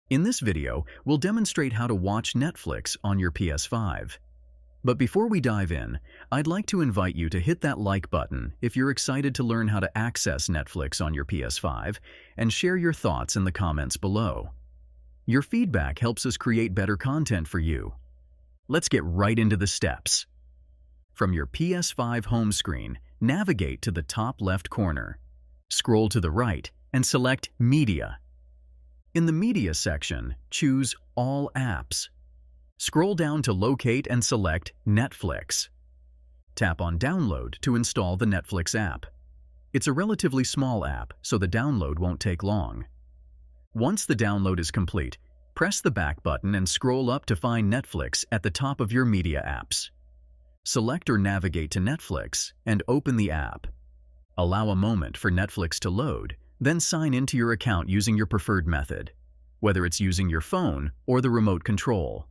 In this video, we'll demonstrate how to watch Netflix on your PS5. But before we dive in, I'd like to invite you to hit that like button if you're excited to learn how to access Netflix on your PS5 and share your thoughts in the comments below. Your feedback helps us create better content for you. Let's get right into the steps. From your PS5 home screen, navigate to the top left corner. Scroll to the right and select Media. In the Media section, choose All Apps. Scroll down to locate and select Netflix. Tap on Download to install the Netflix app. It's a relatively small app, so the download won't take long. Once the download is complete, press the back button and scroll up to find Netflix at the top of your media apps. Select or navigate to Netflix and open the app. Allow a moment for Netflix to load, then sign into your account using your preferred method, whether it's using your phone or the remote control.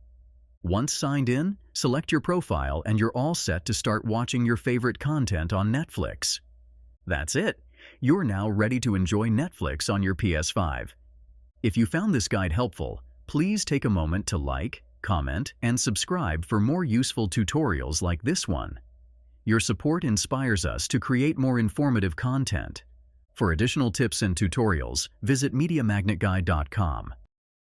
Once signed in, select your profile and you're all set to start watching your favorite content on Netflix. That's it. You're now ready to enjoy Netflix on your PS5. If you found this guide helpful, please take a moment to like, comment, and subscribe for more useful tutorials like this one. Your support inspires us to create more informative content. For additional tips and tutorials, visit mediamagnet.business.